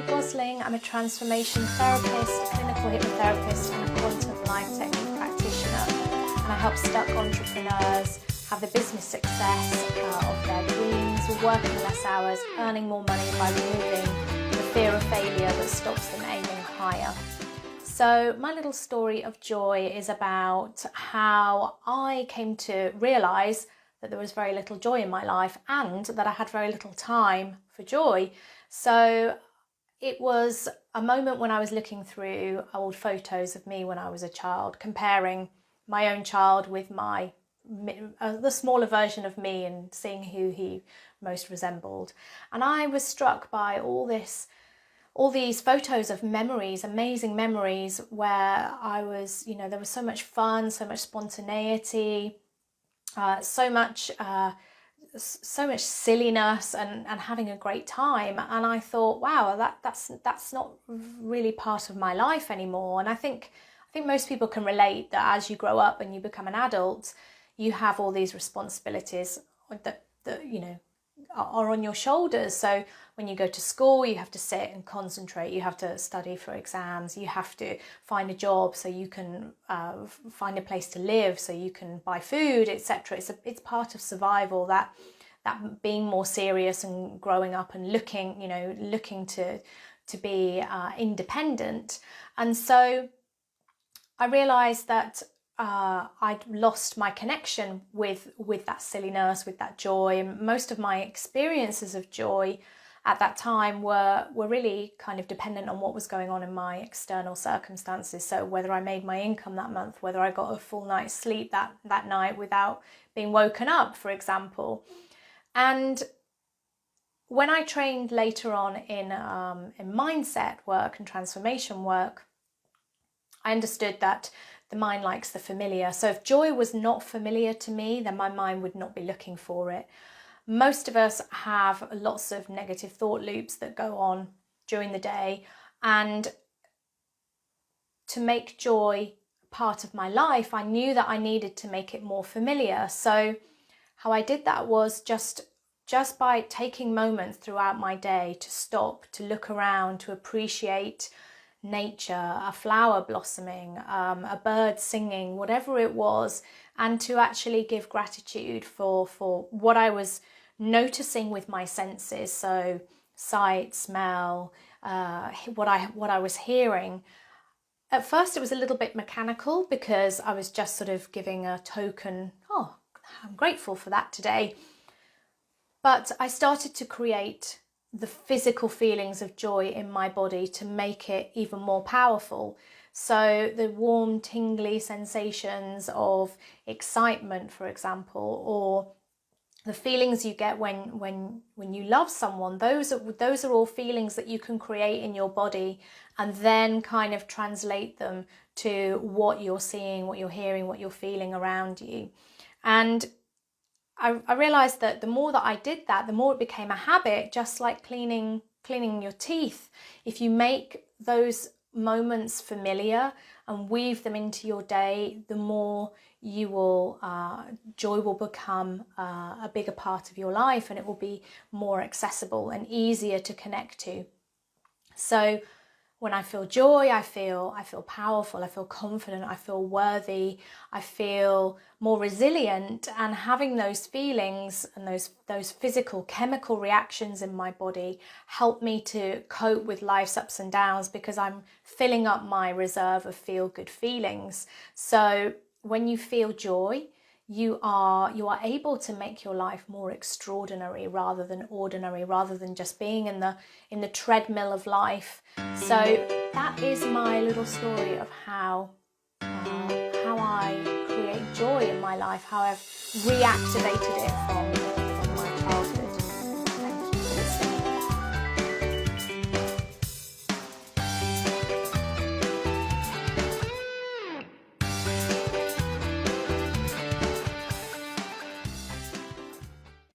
Gosling. I'm a transformation therapist, a clinical hypnotherapist and a quantum life technique practitioner, and I help stuck entrepreneurs have the business success of their dreams, working less hours, earning more money by removing the fear of failure that stops them aiming higher. So my little story of joy is about how I came to realise that there was very little joy in my life and that I had very little time for joy. So it was a moment when I was looking through old photos of me when I was a child, comparing my own child with the smaller version of me and seeing who he most resembled. And I was struck by all these photos of memories, amazing memories, where I was, there was so much fun, so much spontaneity, so much silliness and having a great time. And I thought, wow, that's not really part of my life anymore. And I think most people can relate that as you grow up and you become an adult, you have all these responsibilities that are on your shoulders. So when you go to school, you have to sit and concentrate, you have to study for exams, you have to find a job so you can find a place to live, so you can buy food, etc. It's part of survival, that being more serious and growing up and looking to be independent. And so I realized that I'd lost my connection with that silliness, with that joy, and most of my experiences of joy at that time were really kind of dependent on what was going on in my external circumstances. So whether I made my income that month, whether I got a full night's sleep that night without being woken up, for example. And when I trained later on in mindset work and transformation work, I understood that the mind likes the familiar. So if joy was not familiar to me, then my mind would not be looking for it. Most of us have lots of negative thought loops that go on during the day. And to make joy part of my life, I knew that I needed to make it more familiar. So how I did that was just by taking moments throughout my day to stop, to look around, to appreciate nature, a flower blossoming, a bird singing, whatever it was, and to actually give gratitude for what I was noticing with my senses. So sight, smell, what I was hearing. At first it was a little bit mechanical because I was just sort of giving a token, oh, I'm grateful for that today. But I started to create the physical feelings of joy in my body to make it even more powerful. So the warm, tingly sensations of excitement, for example, or the feelings you get when you love someone, those are all feelings that you can create in your body and then kind of translate them to what you're seeing, what you're hearing, what you're feeling around you. And I realized that the more that I did that, the more it became a habit, just like cleaning your teeth. If you make those moments familiar and weave them into your day, the more you will, joy will become a bigger part of your life, and it will be more accessible and easier to connect to. So when I feel joy, I feel powerful, I feel confident, I feel worthy, I feel more resilient, and having those feelings and those physical chemical reactions in my body help me to cope with life's ups and downs because I'm filling up my reserve of feel-good feelings. So when you feel joy, you are able to make your life more extraordinary rather than ordinary, rather than just being in the treadmill of life. So that is my little story of how I create joy in my life, how I've reactivated it from